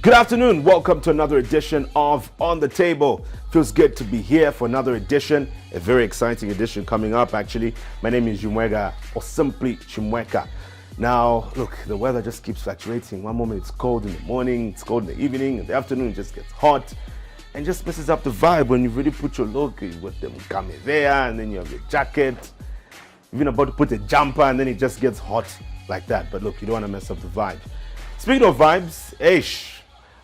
Good afternoon. Welcome to another edition of On the Table. Feels good to be here for another edition, a very exciting edition coming up actually. My name is Chimweka, or simply Chimweka. Now, look, the weather just keeps fluctuating. One moment it's cold in the morning, it's cold in the evening, in the afternoon it just gets hot and just messes up the vibe when you've really put your look, you've got them kamevea and then you have your jacket, you've been about to put a jumper and then it just gets hot like that. But look, you don't want to mess up the vibe. Speaking of vibes,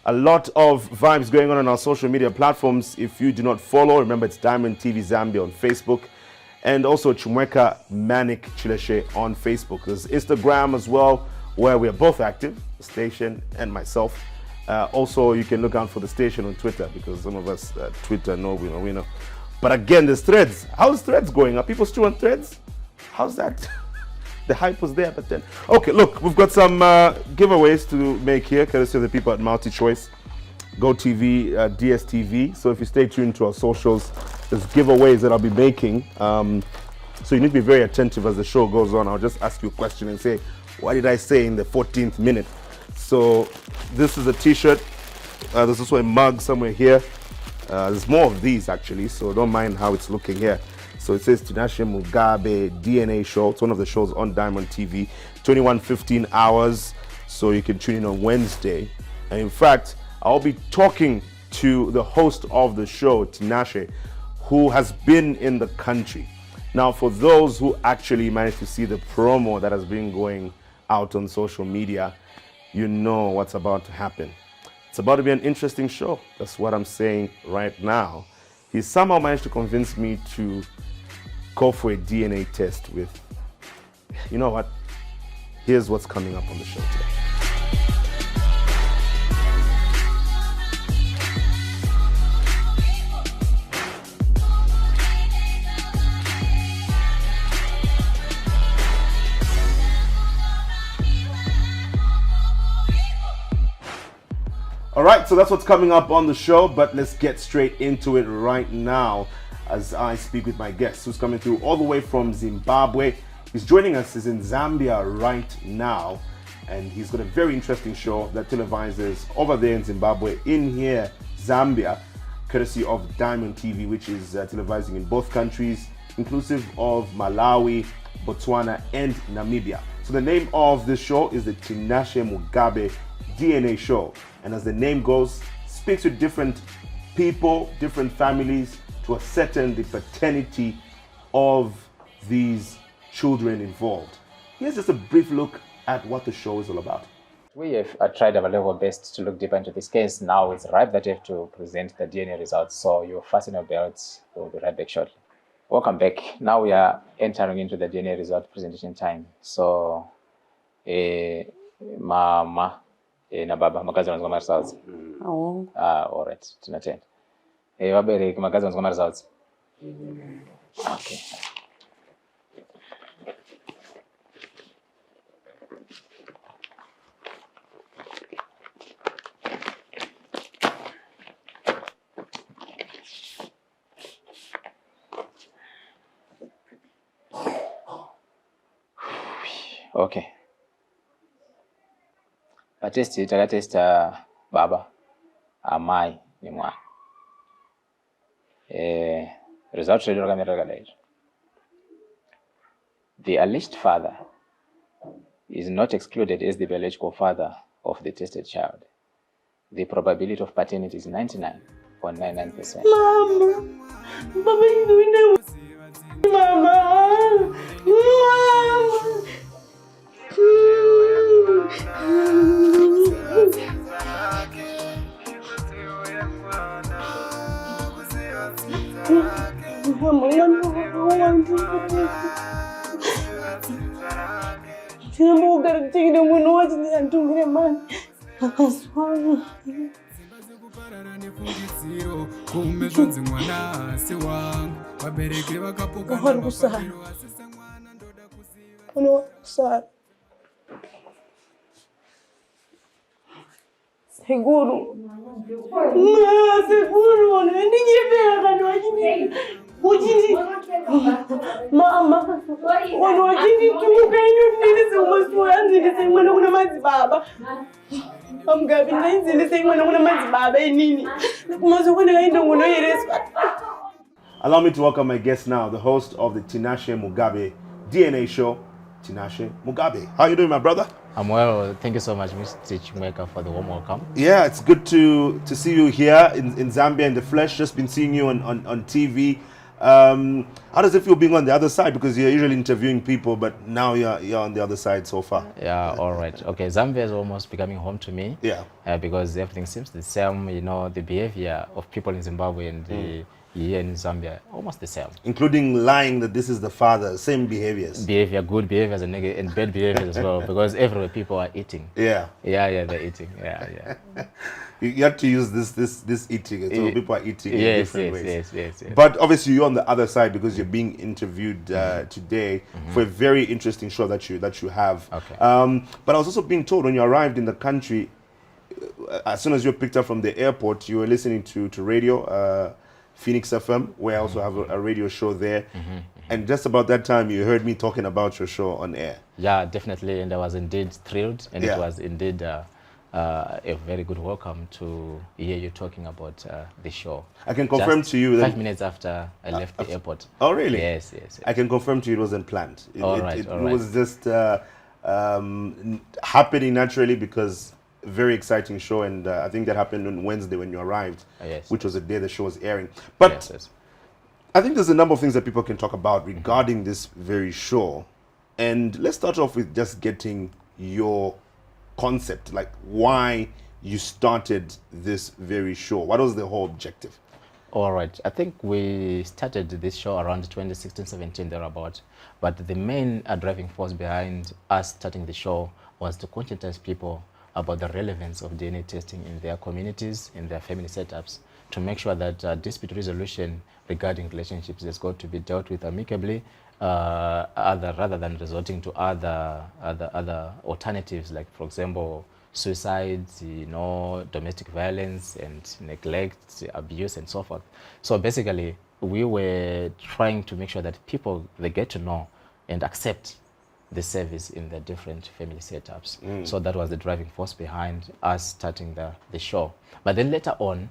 a lot of vibes going on our social media platforms. If you do not follow, remember it's Diamond TV Zambia on Facebook and also Chimweka Manic Tinashe on Facebook. There's Instagram as well, where we are both active, the station and myself. Also, you can look out for the station on Twitter because some of us Twitter know, we know. But again, there's Threads. How's Threads going? Are people still on Threads? How's that? The hype was there, but then... Okay, look, we've got some giveaways to make here, courtesy of the people at MultiChoice, GOtv, DStv. So if you stay tuned to our socials, there's giveaways that I'll be making. So you need to be very attentive as the show goes on. I'll just ask you a question and say, what did I say in the 14th minute? So this is a t-shirt. There's also a mug somewhere here. There's more of these actually, so don't mind how it's looking here. So it says Tinashe Mugabe DNA Show. It's one of the shows on Diamond TV, 21:15 hours. So you can tune in on Wednesday. And in fact, I'll be talking to the host of the show, Tinashe, who has been in the country. Now, for those who actually managed to see the promo that has been going out on social media, you know what's about to happen. It's about to be an interesting show. That's what I'm saying right now. He somehow managed to convince me to go for a DNA test with, you know what? Here's what's coming up on the show today. All right, so that's what's coming up on the show, but let's get straight into it right now as I speak with my guest who's coming through all the way from Zimbabwe. He's joining us, he's in Zambia right now, and he's got a very interesting show that televises over there in Zimbabwe, in here, Zambia, courtesy of Diamond TV, which is televising in both countries, inclusive of Malawi, Botswana, and Namibia. So the name of this show is the Tinashe Mugabe DNA Show. And as the name goes, speaks to different people, different families, to ascertain the paternity of these children involved. Here's just a brief look at what the show is all about. We have tried our level best to look deeper into this case. Now it's right that you have to present the DNA results. So you fasten your belts. We'll be right back shortly. Welcome back. Now we are entering into the DNA result presentation time. So, mama, na baba, makazi wanazwa results. Oh. All right. Tunatenda. Wabereki makazi wanazwa results. Okay. Okay. Takatesta baba, amai ni mwana. Results the alleged father is not excluded as the biological father of the tested child. The probability of paternity is 99.99%. Mama, Baba, you doing Mama, Seguro. Seguro, não é ninguém pega, não é ninguém. Hoje Mama, when watching you kind of need so much more and the same when I'm a baba. I'm going to say when I'm a baba and Nini. Most when I don't want to hear this. Allow me to welcome my guest now, the host of the Tinashe Mugabe DNA Show, Tinashe Mugabe. How are you doing, my brother? I'm well. Thank you so much, Mr. Chimweka, for the warm welcome. Yeah, it's good to see you here in Zambia in the flesh. Just been seeing you on TV. How does it feel being on the other side? Because you're usually interviewing people, but now you're on the other side so far. Yeah, all right. Okay, Zambia is almost becoming home to me. Yeah. Because everything seems the same. You know, the behavior of people in Zimbabwe and here in Zambia, almost the same. Including lying that this is the father, same behaviors. Behavior, good behaviors and bad behaviors as well, because everywhere people are eating. Yeah. Yeah, they're eating. Yeah. You have to use this eating. So people are eating in different ways. Yes. But obviously you're on the other side because you're being interviewed today for a very interesting show that you have. Okay. But I was also being told when you arrived in the country, as soon as you were picked up from the airport, you were listening to radio, Phoenix FM, where I also have a radio show there. And just about that time, you heard me talking about your show on air. Yeah, definitely. And I was indeed thrilled. And Yeah. it was indeed a very good welcome to hear you talking about the show. I can confirm Just to you that 5 minutes after I left the airport. Oh, really? Yes. I can confirm to you it wasn't planned. All right. It was just happening naturally because very exciting show, and I think that happened on Wednesday when you arrived, Yes. which was the day the show was airing. But Yes. I think there's a number of things that people can talk about regarding this very show. And let's start off with just getting your concept, like why you started this very show. What was the whole objective? All right. I think we started this show around 2016-17, thereabout. But the main driving force behind us starting the show was to conscientize people about the relevance of DNA testing in their communities, in their family setups, to make sure that dispute resolution regarding relationships has got to be dealt with amicably, rather than resorting to other alternatives, like, for example, suicides, domestic violence and neglect, abuse, and so forth. So basically, we were trying to make sure that people, they get to know and accept the service in the different family setups. So that was the driving force behind us starting the show. But then later on,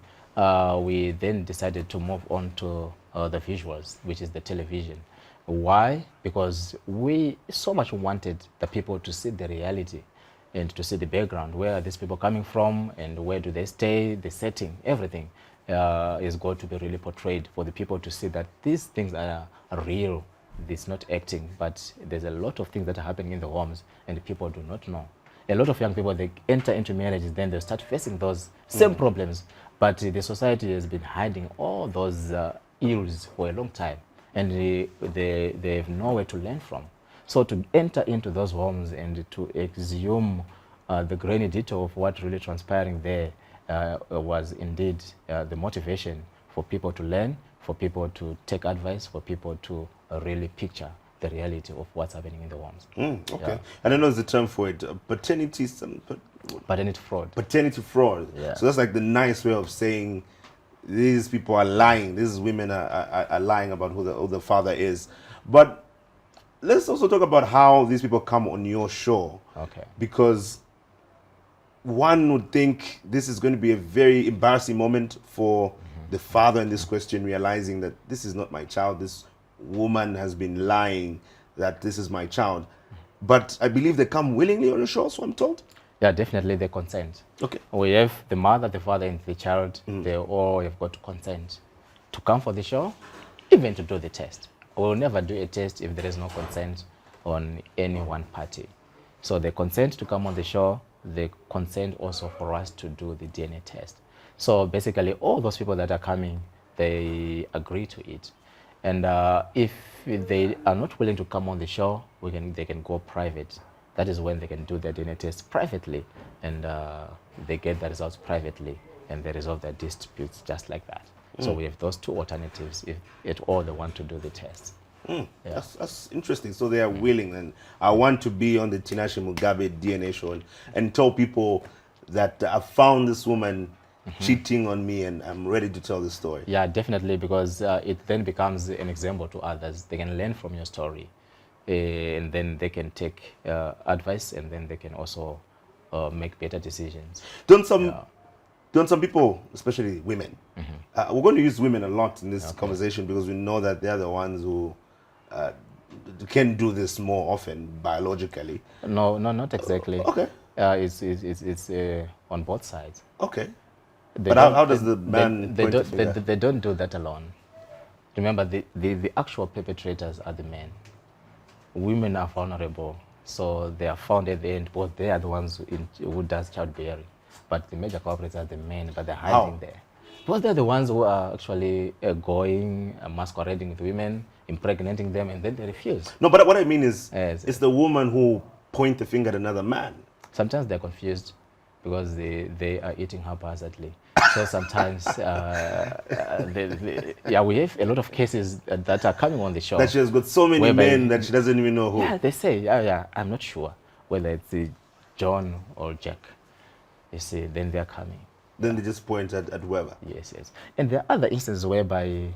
we then decided to move on to the visuals, which is the television. Why? Because we so much wanted the people to see the reality and to see the background. Where are these people coming from and where do they stay, the setting, everything is going to be really portrayed for the people to see that these things are real. It's not acting, but there's a lot of things that are happening in the homes and people do not know. A lot of young people, they enter into marriages, then they start facing those same problems, but the society has been hiding all those ills for a long time, and they have nowhere to learn from. So to enter into those homes and to exhume the grainy detail of what really transpiring there was indeed the motivation for people to learn, for people to take advice, for people to really picture the reality of what's happening in the homes. Okay. Yeah. And I know there's a term for it, paternity fraud. Paternity fraud. Yeah. So that's like the nice way of saying these people are lying. These women are lying about who the father is. But let's also talk about how these people come on your show. Okay. Because one would think this is going to be a very embarrassing moment for the father in this question, realizing that this is not my child. This woman has been lying that this is my child. But I believe they come willingly on the show, so I'm told. Yeah, definitely they consent. Okay. We have the mother, the father, and the child. They all have got to consent to come for the show, even to do the test. We'll never do a test if there is no consent on any one party. So they consent to come on the show. They consent also for us to do the DNA test. So basically, all those people that are coming, they agree to it. And if they are not willing to come on the show, they can go private. That is when they can do their DNA test privately, and they get the results privately, and they resolve their disputes just like that. So we have those two alternatives if at all they want to do the test. Yeah. That's interesting. So they are willing, and I want to be on the Tinashe Mugabe DNA Show and tell people that I found this woman cheating on me and I'm ready to tell the story. Yeah, definitely, because it then becomes an example to others. They can learn from your story, and then they can take advice, and then they can also make better decisions. Don't some people, especially women, we're going to use women a lot in this conversation because we know that they're the ones who can do this more often biologically. No, not exactly. Okay. It's on both sides. Okay. But how does the man they don't do that alone. Remember, the actual perpetrators are the men. Women are vulnerable, so they are found at the end. Both they are the ones who does childbearing, but the major culprits are the men. But they're hiding there. Because they're the ones who are actually going masquerading with women, impregnating them, and then they refuse. No, but what I mean is, it's the woman who point the finger at another man. Sometimes they're confused because they are eating haphazardly. So sometimes, we have a lot of cases that are coming on the show. That she has got so many men that she doesn't even know who. Yeah, they say, I'm not sure whether it's John or Jack. You see, then they're coming. Then they just point at whoever. Yes. And there are other instances whereby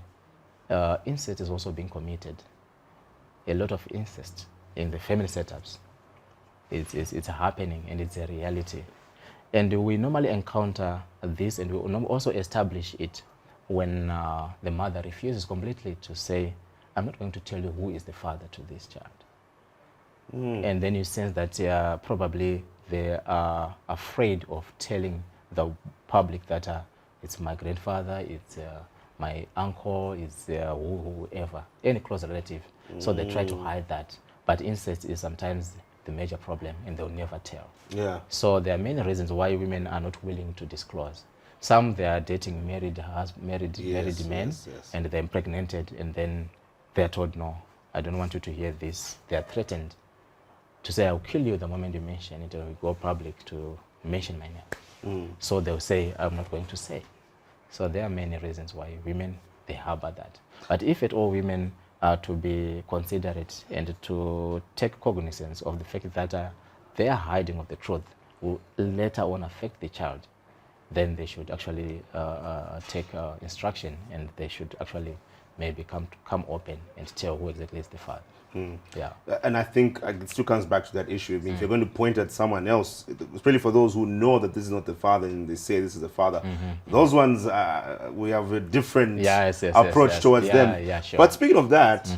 incest is also being committed. A lot of incest in the family setups. It's happening, and it's a reality. And we normally encounter this, and we also establish it when the mother refuses completely to say, I'm not going to tell you who is the father to this child. And then you sense that probably they are afraid of telling the public that it's my grandfather, it's my uncle, it's whoever, any close relative. So they try to hide that. But incest is sometimes the major problem, and they'll never tell. Yeah. So there are many reasons why women are not willing to disclose. Some, they are dating married men, and they're impregnated, and then they're told, no, I don't want you to hear this. They are threatened to say, I'll kill you the moment you mention it, or we go public to mention my name. So they'll say, I'm not going to say. So there are many reasons why women, they harbor that. But if at all women are to be considerate and to take cognizance of the fact that their hiding of the truth will later on affect the child, then they should actually take instruction, and they should actually maybe come open and tell who exactly is the father. Yeah. And I think it still comes back to that issue. I mean, if you're going to point at someone else, especially for those who know that this is not the father and they say this is the father, those ones, we have a different approach towards them. Yeah, sure. But speaking of that,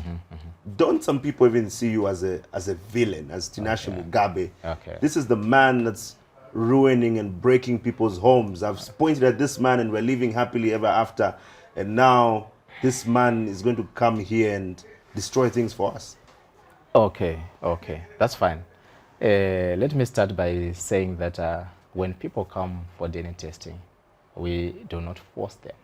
don't some people even see you as a villain, as Tinashe Mugabe? Okay. This is the man that's ruining and breaking people's homes. I've pointed at this man and we're living happily ever after. And now this man is going to come here and destroy things for us. Okay, that's fine. Let me start by saying that when people come for DNA testing, we do not force them,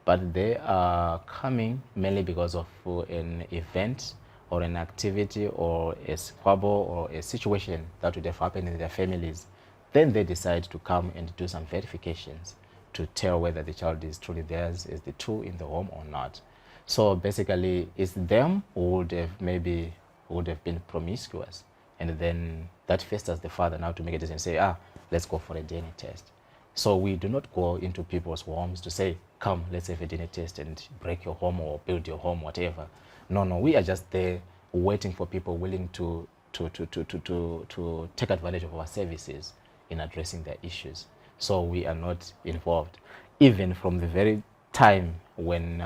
but they are coming mainly because of an event or an activity or a squabble or a situation that would have happened in their families. Then they decide to come and do some verifications to tell whether the child is truly theirs, is the two in the home or not. So basically, it's them who would have been promiscuous, and then that festers the father now to make a decision, say, let's go for a DNA test. So we do not go into people's homes to say, come, let's have a DNA test and break your home or build your home, whatever. No, we are just there waiting for people willing to take advantage of our services in addressing their issues. So we are not involved, even from the very time when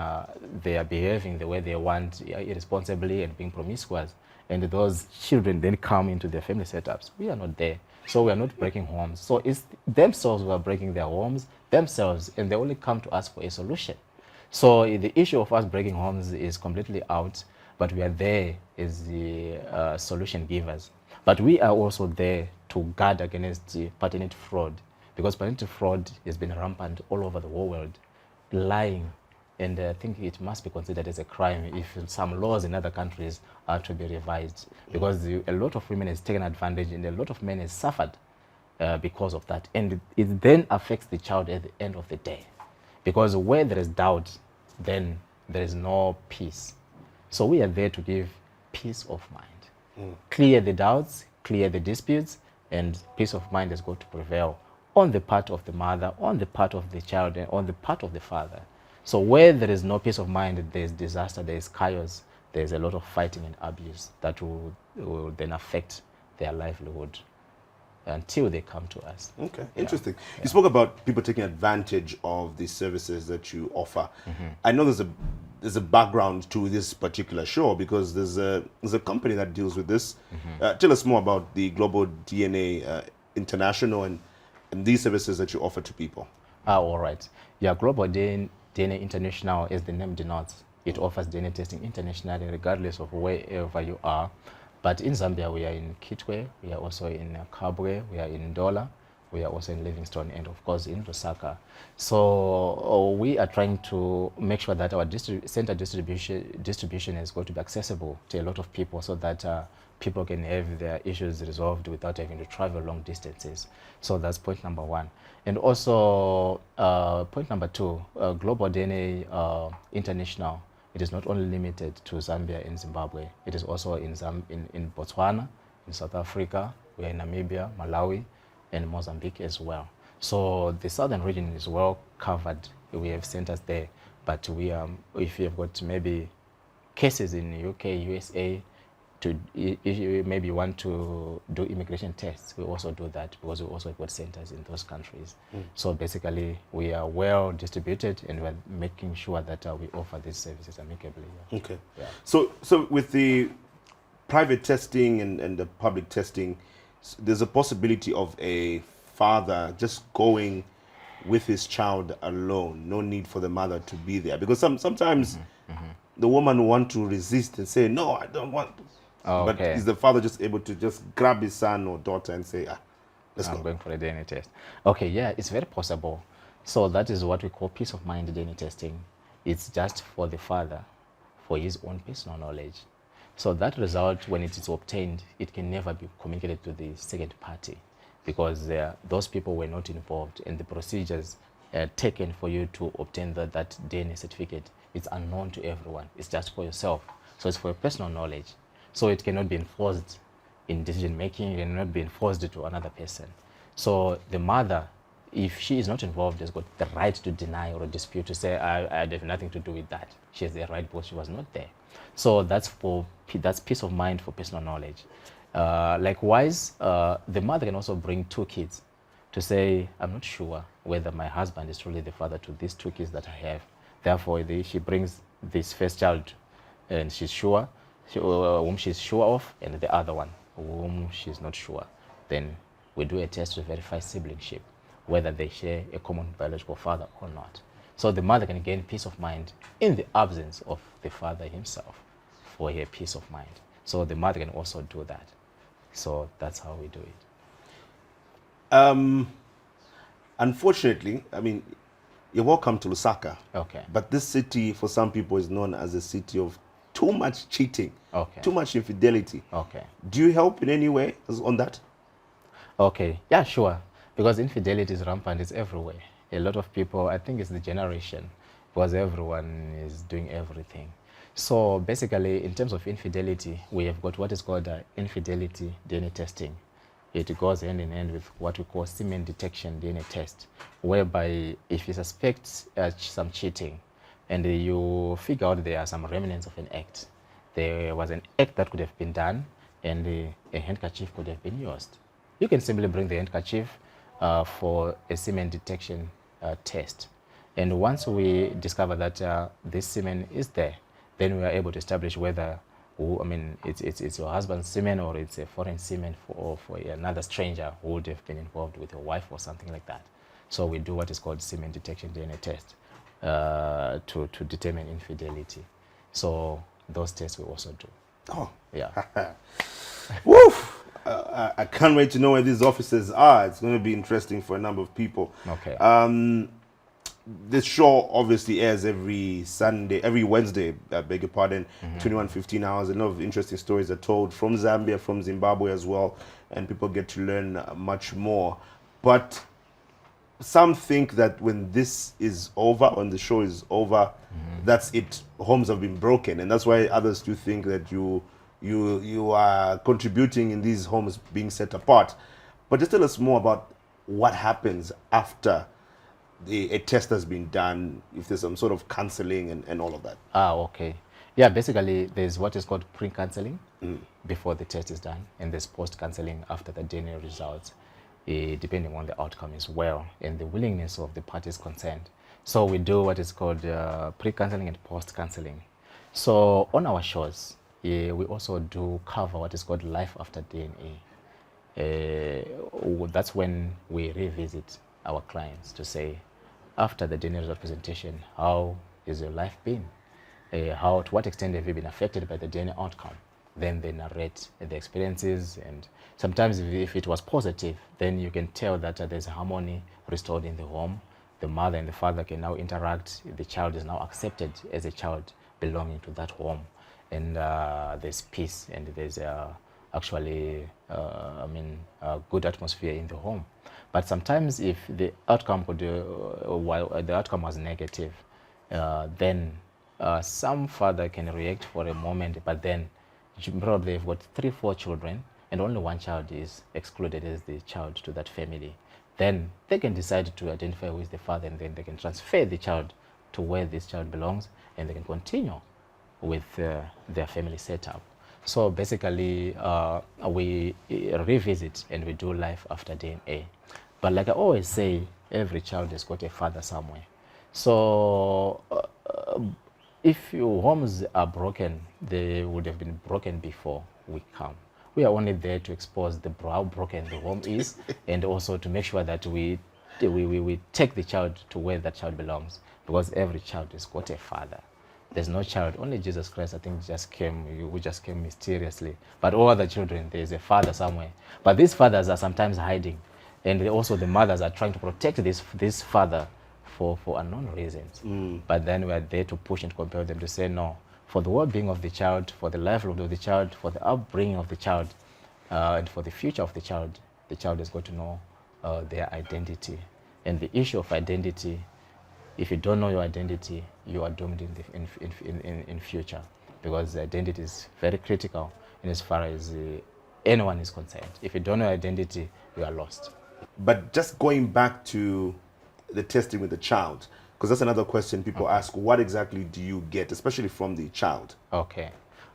they are behaving the way they want, irresponsibly and being promiscuous, and those children then come into their family setups. We are not there. So we are not breaking homes. So it's themselves who are breaking their homes, themselves, and they only come to us for a solution. So the issue of us breaking homes is completely out, but we are there as the solution givers. But we are also there to guard against the paternity fraud, because paternity fraud has been rampant all over the whole world, lying. And I think it must be considered as a crime if some laws in other countries are to be revised, because a lot of women has taken advantage and a lot of men has suffered because of that. And it then affects the child at the end of the day, because where there is doubt, then there is no peace. So we are there to give peace of mind, clear the doubts, clear the disputes, and peace of mind has got to prevail. on the part of the mother, on the part of the child, and on the part of the father. So where there is no peace of mind, there's disaster, there's chaos, there's a lot of fighting and abuse that will then affect their livelihood until they come to us. Okay, interesting. You spoke about people taking advantage of the services that you offer. I know there's a background to this particular show because there's a company that deals with this. Tell us more about the Global DNA International and these services that you offer to people. All right. Yeah, Global DNA International, as the name denotes, it offers DNA testing internationally regardless of wherever you are. But in Zambia, we are in Kitwe, we are also in Kabwe, we are in Ndola, we are also in Livingstone, and of course in Lusaka. So we are trying to make sure that our center distribution is going to be accessible to a lot of people so that people can have their issues resolved without having to travel long distances. So that's point number one. And also point number two, Global DNA International, it is not only limited to Zambia and Zimbabwe, it is also in Botswana, in South Africa, we are in Namibia, Malawi, and Mozambique as well. So the southern region is well covered. We have centers there, but if you have got maybe cases in the UK, USA, if you maybe want to do immigration tests, we also do that because we also have got centers in those countries. So basically, we are well distributed and we're making sure that we offer these services amicably. Okay. Yeah. So with the private testing and the public testing, there's a possibility of a father just going with his child alone, no need for the mother to be there, because sometimes the woman want to resist and say, no, I don't want. But is the father just able to just grab his son or daughter and say, let's go? I'm going for a DNA test. Okay, yeah, it's very possible. So that is what we call peace of mind DNA testing. It's just for the father, for his own personal knowledge. So that result, when it is obtained, it can never be communicated to the second party because those people were not involved, and the procedures taken for you to obtain that DNA certificate, it's unknown to everyone. It's just for yourself. So it's for your personal knowledge. So it cannot be enforced in decision making, it cannot be enforced to another person. So the mother, if she is not involved, has got the right to deny or dispute, to say, I have nothing to do with that. She has the right because she was not there. So that's peace of mind for personal knowledge. Likewise, the mother can also bring two kids to say, I'm not sure whether my husband is truly the father to these two kids that I have. Therefore, she brings this first child and she's sure, whom she's sure of, and the other one whom she's not sure. Then we do a test to verify siblingship, whether they share a common biological father or not. So the mother can gain peace of mind in the absence of the father himself for her peace of mind. So the mother can also do that. So that's how we do it. Unfortunately, I mean, you're welcome to Lusaka. Okay. But this city, for some people, is known as a city of too much cheating, okay, too much infidelity. Okay. Do you help in any way on that? Okay. Yeah, sure. Because infidelity is rampant. It's everywhere. A lot of people, I think it's the generation, because everyone is doing everything. So basically, in terms of infidelity, we have got what is called Infidelity DNA Testing. It goes hand in hand with what we call semen detection DNA test, whereby if you suspect some cheating and you figure out there are some remnants of an act, there was an act that could have been done and a handkerchief could have been used. You can simply bring the handkerchief for a semen detection test. And once we discover that this semen is there, then we are able to establish whether it's your husband's semen or it's a foreign semen for another stranger who would have been involved with your wife or something like that. So we do what is called semen detection DNA test to determine infidelity. So those tests we also do. Oh, yeah. Woo! I can't wait to know where these offices are. It's going to be interesting for a number of people. Okay. This show obviously airs every Wednesday, I beg your pardon, 21:15 hours. A lot of interesting stories are told from Zambia, from Zimbabwe as well, and people get to learn much more. But some think that when this is over, when the show is over, that's it. Homes have been broken, and that's why others do think that you are contributing in these homes being set apart. But just tell us more about what happens after a test has been done, if there's some sort of counseling and all of that. Okay. Yeah, basically there's what is called pre-counseling before the test is done, and there's post-counseling after the DNA results, depending on the outcome as well and the willingness of the parties concerned. So we do what is called pre-counseling and post-counseling. So on our shows, we also do cover what is called life after DNA. That's when we revisit our clients to say, after the DNA result presentation, how is your life been? To what extent have you been affected by the DNA outcome? Then they narrate the experiences, and sometimes if it was positive, then you can tell that there's harmony restored in the home. The mother and the father can now interact. The child is now accepted as a child belonging to that home, and there's peace, and there's actually a good atmosphere in the home. But sometimes if the outcome the outcome was negative, then some father can react for a moment, but then probably they've got 3-4 children and only one child is excluded as the child to that family. Then they can decide to identify who is the father, and then they can transfer the child to where this child belongs, and they can continue with their family setup. So basically, we revisit and we do life after DNA. But like I always say, every child has got a father somewhere. So if your homes are broken, they would have been broken before we come. We are only there to expose how broken the home is, and also to make sure that we take the child to where that child belongs, because every child has got a father. There's no child, only Jesus Christ, I think, who just came mysteriously. But all other children, there's a father somewhere. But these fathers are sometimes hiding, and also the mothers are trying to protect this father for unknown reasons. But then we are there to push and compel them to say, no, for the well-being of the child, for the livelihood of the child, for the upbringing of the child, and for the future of the child has got to know their identity. And the issue of identity, if you don't know your identity, you are doomed in future, because identity is very critical in as far as anyone is concerned. If you don't know your identity, you are lost. But just going back to the testing with the child, because that's another question people ask, what exactly do you get, especially from the child? Okay.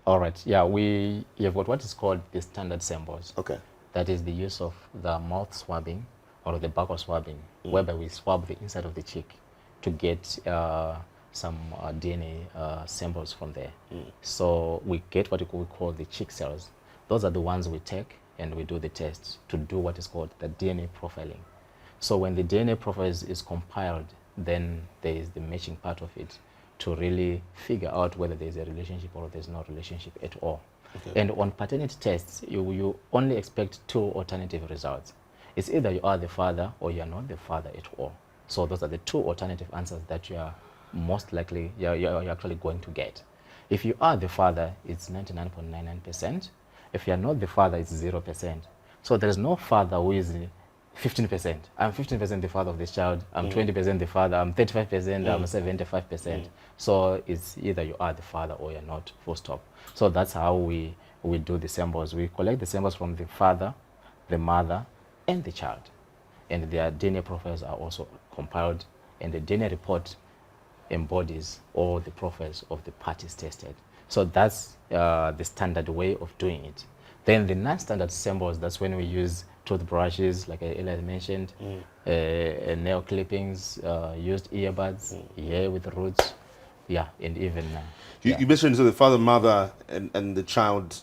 All right. Yeah, we have got what is called the standard samples. Okay. That is the use of the mouth swabbing or the buccal swabbing, whereby we swab the inside of the cheek to get some DNA samples from there. So we get what we call the cheek cells. Those are the ones we take and we do the test to do what is called the DNA profiling. So when the DNA profile is compiled, then there is the matching part of it to really figure out whether there is a relationship or there's no relationship at all. Okay. And on paternity tests, you only expect 2 alternative results. It's either you are the father or you are not the father at all. So those are the 2 alternative answers that you are most likely, you're actually going to get. If you are the father, it's 99.99%. If you are not the father, it's 0%. So there is no father who is 15%. I'm 15% the father of this child. I'm 20% the father. I'm 35%. I'm 75%. So it's either you are the father or you're not, full stop. So that's how we do the samples. We collect the samples from the father, the mother, and the child. And their DNA profiles are also compiled, and the DNA report embodies all the profiles of the parties tested. So that's the standard way of doing it. Then the non-standard samples, that's when we use toothbrushes, like I earlier mentioned, nail clippings, used earbuds, hair with roots, and even... You mentioned so the father, mother, and the child,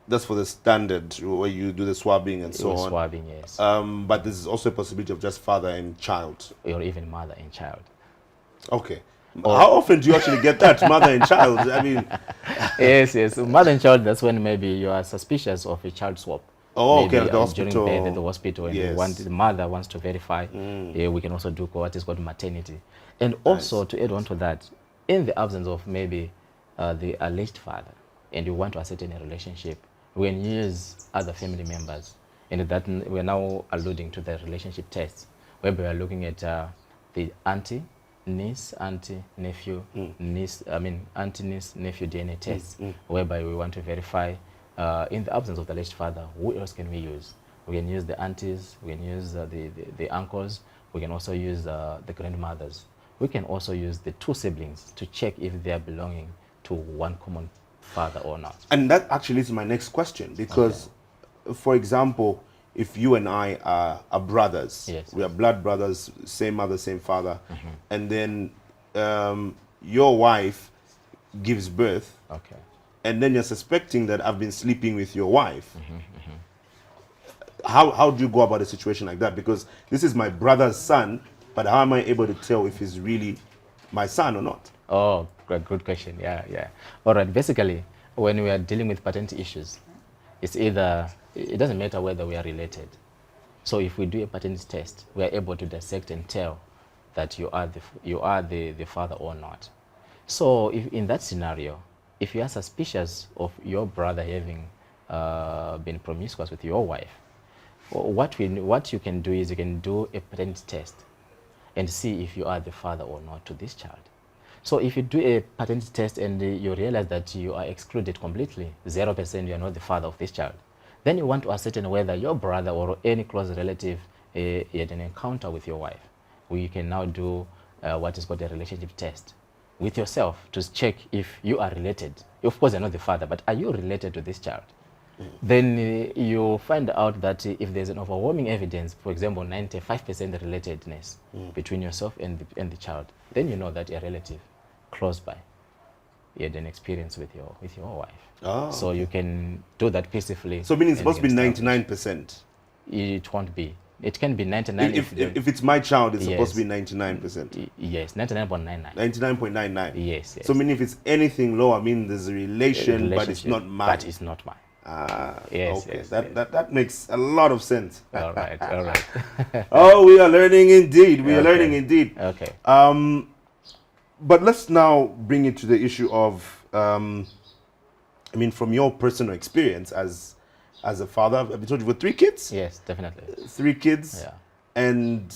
that's for the standard, where you do the swabbing and so on. Swabbing, yes. But there's also a possibility of just father and child. Or even mother and child. Okay. How often do you actually get that, mother and child? I mean... Yes. Mother and child, that's when maybe you are suspicious of a child swap. Oh, maybe, okay, at the hospital. During birth at the hospital, and yes. The mother wants to verify. We can also do what is called maternity. And also, to add on to that, in the absence of maybe the alleged father, and you want to ascertain a relationship, we can use other family members. And that we're now alluding to the relationship tests, where we are looking at the auntie, niece, auntie, nephew, auntie, niece, nephew DNA tests, whereby we want to verify, in the absence of the alleged father, who else can we use? We can use the aunties, we can use the uncles, we can also use the grandmothers. We can also use the two siblings to check if they are belonging to one common father or not. And that actually is my next question, because, for example, if you and I are brothers, Yes, we are blood brothers, same mother, same father, and then your wife gives birth, and then you're suspecting that I've been sleeping with your wife. How do you go about a situation like that? Because this is my brother's son, but how am I able to tell if he's really my son or not? Oh, good question. Yeah. All right. Basically, when we are dealing with paternity issues, it's either, it doesn't matter whether we are related. So if we do a paternity test, we are able to dissect and tell that you are the father or not. So if in that scenario, if you are suspicious of your brother having been promiscuous with your wife, what you can do is you can do a paternity test and see if you are the father or not to this child. So if you do a paternity test and you realize that you are excluded completely, 0%, you are not the father of this child, then you want to ascertain whether your brother or any close relative had an encounter with your wife. We can now do what is called a relationship test with yourself to check if you are related. Of course, you're not the father, but are you related to this child? Then you find out that if there's an overwhelming evidence, for example, 95% relatedness between yourself and the child, then you know that a relative close by had an experience with your wife. Oh, so you can do that peacefully. So meaning it's supposed to be 99%. It won't be. It can be 99. If it's my child, it's supposed to be 99%. Yes, 99.99. 99.99. Yes. So meaning if it's anything lower, I mean there's a relation, but it's not mine. But it's not mine. Yes, okay. yes, that makes a lot of sense. All right. Oh, we are learning indeed. We are learning indeed. Okay. But let's now bring it to the issue of, I mean, from your personal experience as a father, have you told you with 3 kids? Yes, definitely. 3 kids. Yeah. And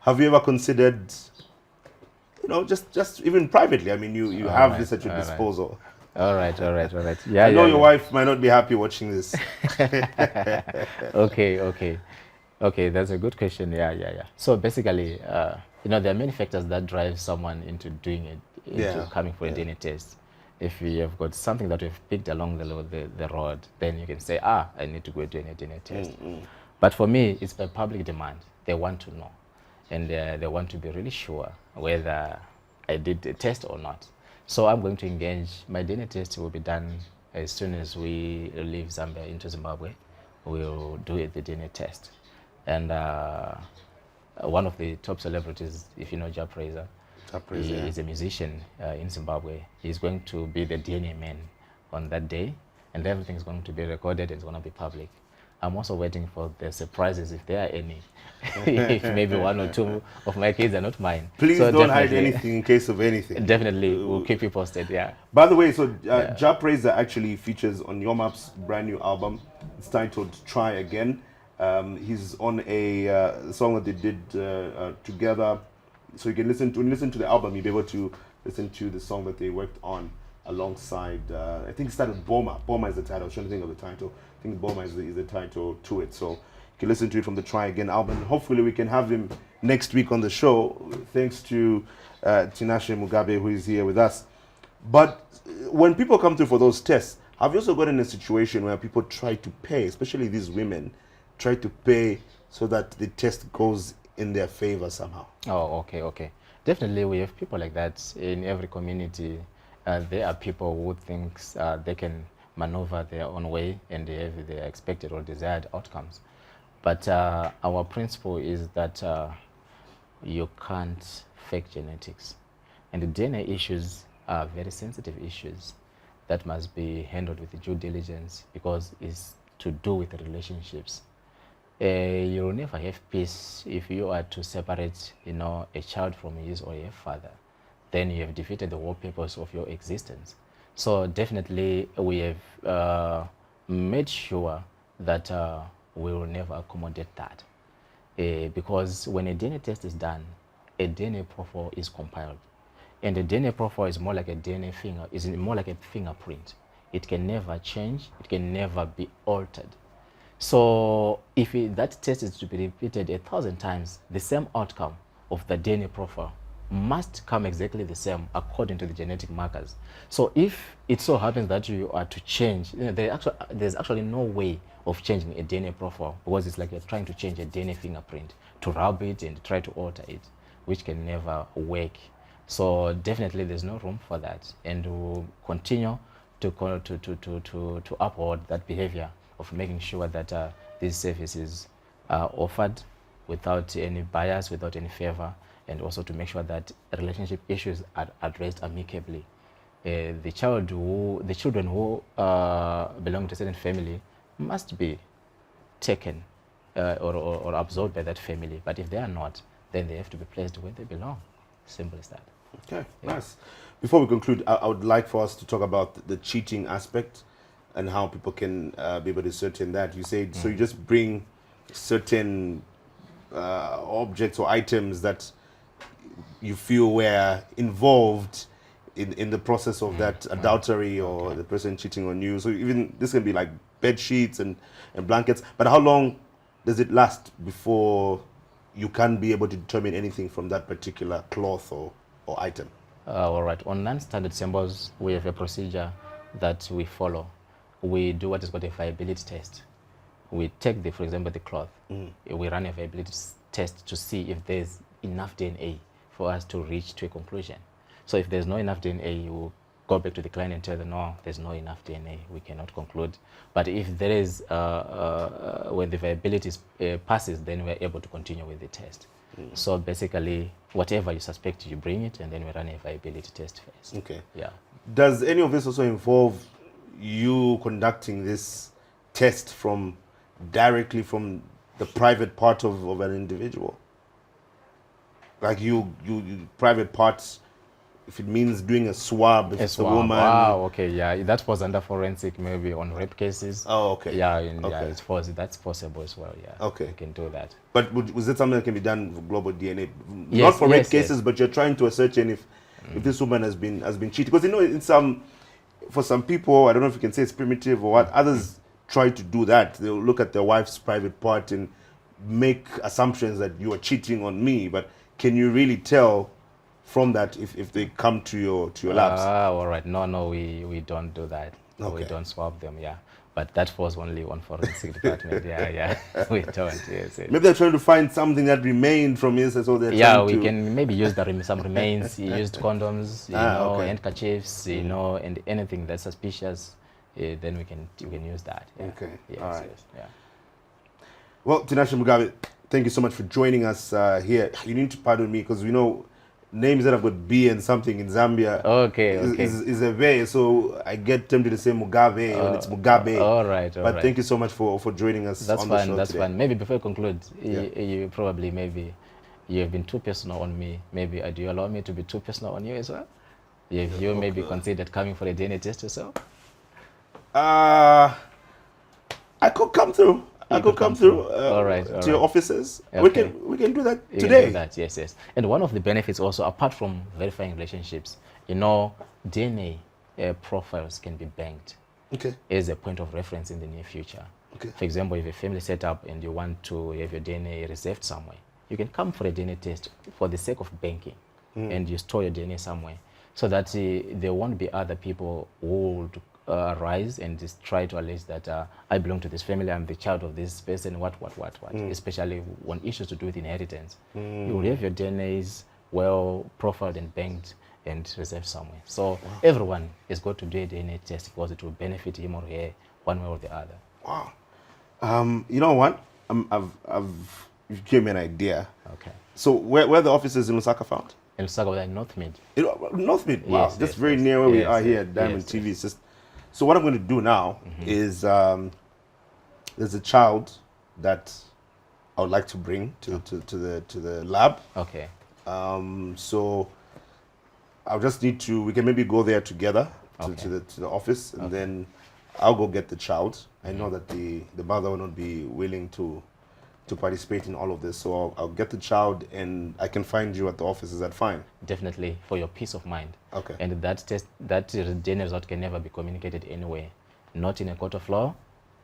have you ever considered, just even privately? I mean, you have this at your disposal. All right. Yeah. I know your wife might not be happy watching this. Okay. That's a good question. Yeah. So basically, there are many factors that drive someone into doing it, into coming for a DNA test. If you have got something that you've picked along the road, then you can say, I need to go do a DNA test. But for me, it's by public demand. They want to know, and they want to be really sure whether I did the test or not. So I'm going to engage. My DNA test will be done as soon as we leave Zambia into Zimbabwe. We'll do the DNA test. And one of the top celebrities, if you know Chimweka, he is a musician in Zimbabwe. He's going to be the DNA man on that day, and everything's going to be recorded. It's going to be public. I'm also waiting for the surprises, if there are any. If maybe 1 or 2 of my kids are not mine. Please don't hide anything in case of anything. Definitely, we'll keep you posted, yeah. By the way, so Chimweka actually features on Your Map's brand new album. It's titled Try Again. He's on a song that they did together. So you can listen to the album, you'll be able to listen to the song that they worked on alongside, I think it started Boma. Boma is the title. I was trying to think of the title. I think Boma is the title to it. So you can listen to it from the Try Again album. Hopefully we can have him next week on the show, thanks to Tinashe Mugabe, who is here with us. But when people come through for those tests, have you also got in a situation where people try to pay, especially these women, try to pay so that the test goes in their favor somehow? Oh, okay. Definitely, we have people like that in every community. There are people who think they can maneuver their own way and they have their expected or desired outcomes. But our principle is that you can't fake genetics. And the DNA issues are very sensitive issues that must be handled with due diligence, because it's to do with relationships. You'll never have peace if you are to separate, a child from his or her father. Then you have defeated the whole purpose of your existence. So definitely we have made sure that we will never accommodate that. Because when a DNA test is done, a DNA profile is compiled. And the DNA profile is more like a more like a fingerprint. It can never change, it can never be altered. So if that test is to be repeated 1,000 times, the same outcome of the DNA profile must come exactly the same according to the genetic markers. So if it so happens that you are to change, there's actually no way of changing a DNA profile, because it's like you're trying to change a DNA fingerprint, to rub it and try to alter it, which can never work. So definitely there's no room for that, and we'll continue to uphold that behavior of making sure that these services are offered without any bias, without any favor, and also to make sure that relationship issues are addressed amicably. The children who belong to a certain family must be taken or absorbed by that family. But if they are not, then they have to be placed where they belong. Simple as that. Okay, nice. Before we conclude, I would like for us to talk about the cheating aspect and how people can be able to ascertain that. You said, so you just bring certain objects or items that you feel were involved in the process of that adultery or the person cheating on you. So even this can be like bed sheets and blankets. But how long does it last before you can be able to determine anything from that particular cloth or item? All right. On non-standard symbols, we have a procedure that we follow. We do what is called a viability test. We take, for example, the cloth. We run a viability test to see if there's enough DNA for us to reach to a conclusion. So if there's not enough DNA, you will go back to the client and tell them, no, there's not enough DNA, we cannot conclude. But if there is, when the viability passes, then we're able to continue with the test. So basically, whatever you suspect, you bring it, and then we run a viability test first. Okay. Yeah. Does any of this also involve you conducting this test directly from the private part of an individual? Like you private parts, if it means doing a swab, if it's a woman. Wow, okay, yeah, that was under forensic, maybe on rape cases. Oh, okay. Yeah, okay. That's possible as well, yeah. Okay. You can do that. But was it something that can be done for global DNA? Yes, Not for rape yes, cases, but you're trying to ascertain if this woman has been cheated. Because for some people, I don't know if you can say it's primitive or what, others try to do that. They'll look at their wife's private part and make assumptions that you are cheating on me. But can you really tell from that if they come to your labs? All right. No, we don't do that. Okay. We don't swab them, yeah. But that falls only on forensic department. Yeah. We don't. Yes. Maybe they're trying to find something that remained from inside, so they're we can maybe use some remains, used condoms, handkerchiefs, and anything that's suspicious. Then we can use that. Yeah. Okay. Yes, All right. Yes, yeah. Well, Tinashe Mugabe, thank you so much for joining us here. You need to pardon me because names that have got B and something in Zambia is a way, so I get tempted to say Mugabe when it's Mugabe. All right. But thank you so much for joining us on the show That's today. fine. Maybe before I conclude, you probably you have been too personal on me. Maybe do you allow me to be too personal on you as well? Have you maybe considered coming for a DNA test yourself? I could come through. All right. To your offices. Okay. We can do that You today. can do that, yes. And one of the benefits also, apart from verifying relationships, DNA profiles can be banked as a point of reference in the near future. Okay. For example, if a family set up and you want to have your DNA reserved somewhere, you can come for a DNA test for the sake of banking, and you store your DNA somewhere, so that there won't be other people who would arise and just try to allege that I belong to this family, I'm the child of this person, what. Especially when issues to do with inheritance. You will have your DNAs well profiled and banked and reserved somewhere. So everyone is going to do a DNA test because it will benefit him or her one way or the other. Wow. You know what? You've given me an idea. Okay. So where are the offices in Lusaka found? In Lusaka, North Mid. North Mid. Wow. Yes, that's yes, very yes, near where we yes, are here yes, at Diamond yes, TV. yes. It's just, so what I'm going to do now is there's a child that I would like to bring to the lab. Okay. So I'll just need to, we can maybe go there together to the office, and then I'll go get the child. I know that the mother will not be willing to participate in all of this, so I'll get the child and I can find you at the office. Is that fine? Definitely, for your peace of mind. Okay. And that DNA result can never be communicated anywhere, not in a court of law,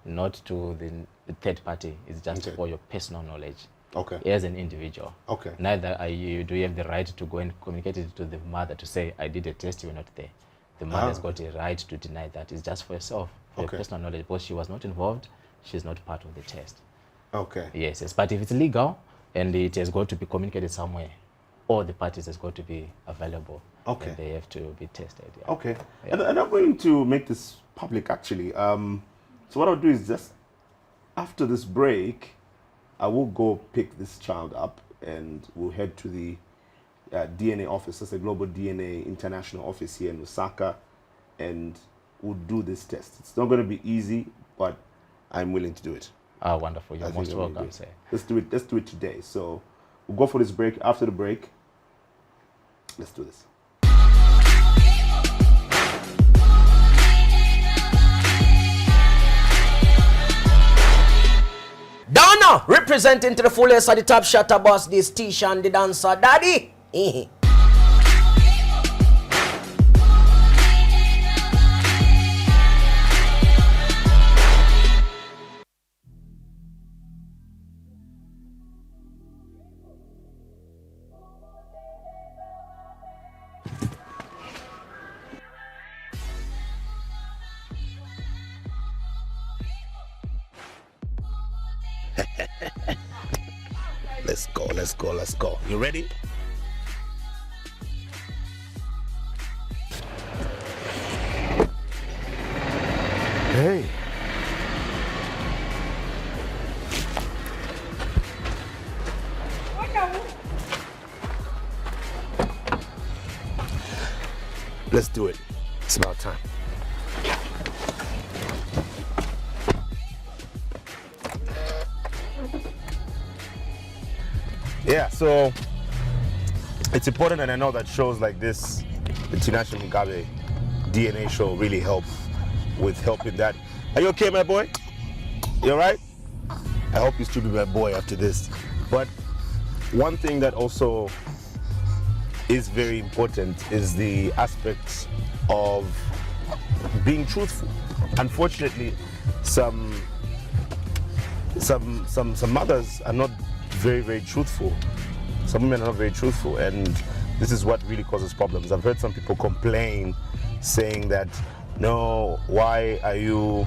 not to the the third party is just Okay. for your personal knowledge. Okay. As an individual. Okay. Neither are you, do you have the right to go and communicate it to the mother to say, I did a test, you were not there. The mother has got a right to deny that. It's just for yourself, for your personal knowledge, because she was not involved, she's not part of the test. Okay. Yes, yes. But if it's legal and it has got to be communicated somewhere, all the parties has got to be available. Okay. And they have to be tested. Yeah. Okay. Yeah. And I'm going to make this public actually. So what I'll do is just after this break, I will go pick this child up and we'll head to the DNA office. That's a global DNA international office here in Osaka, and we'll do this test. It's not going to be easy, but I'm willing to do it. Ah, wonderful. You're most welcome, sir. Let's do it. Let's do it today. So we'll go for this break. After the break, let's do this. Donna, representing to the fullest of the top shatter boss, this Tishan the dancer daddy. Let's go. You ready? Hey. Let's do it. It's about time. Yeah, so it's important, and I know that shows like this, the Tinashe Mugabe DNA Show, really help with helping that. Are you okay, my boy? You all right? I hope you still be my boy after this. But one thing that also is very important is the aspect of being truthful. Unfortunately, some mothers are not very truthful. Some women are not very truthful, and this is what really causes problems. I've heard some people complain saying that, no, why are you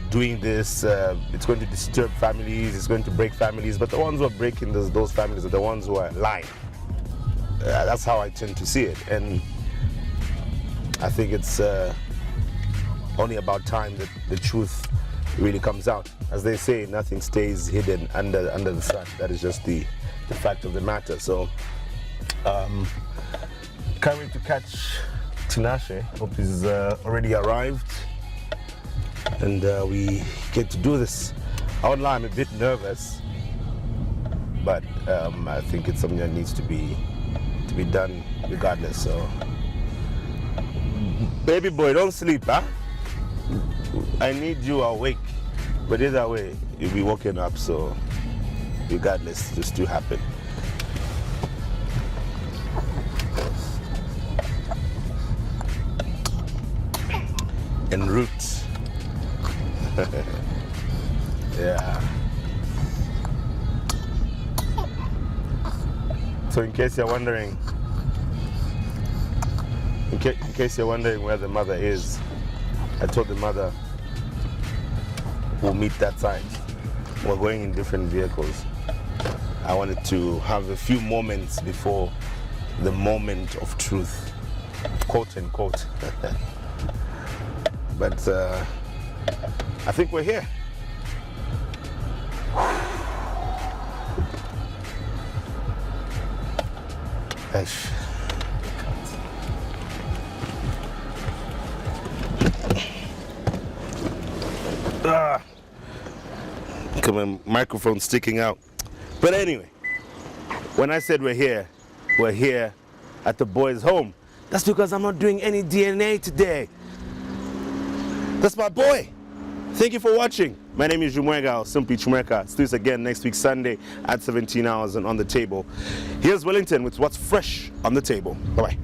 doing this? It's going to disturb families, it's going to break families, but the ones who are breaking those families are the ones who are lying. That's how I tend to see it, and I think it's only about time that the truth really comes out. As they say, nothing stays hidden under the sun. That is just the fact of the matter. So, can't wait to catch Tinashe. Hope he's already arrived, and we get to do this. I won't lie, I'm a bit nervous, but I think it's something that needs to be done regardless. So, baby boy, don't sleep, huh? I need you awake. But either way, you'll be waking up, so regardless, just to happen. En route. Yeah. So in case you're wondering, where the mother is, I told the mother we'll meet that side. We're going in different vehicles. I wanted to have a few moments before the moment of truth, quote unquote. But I think we're here. Eish. My microphone sticking out. But anyway, when I said we're here at the boys' home. That's because I'm not doing any DNA today. That's my boy. Thank you for watching. My name is Chimweka, or simply Chimweka. Let's do this again next week, Sunday at 17 hours and on the table. Here's Wellington with what's fresh on the table. Bye-bye.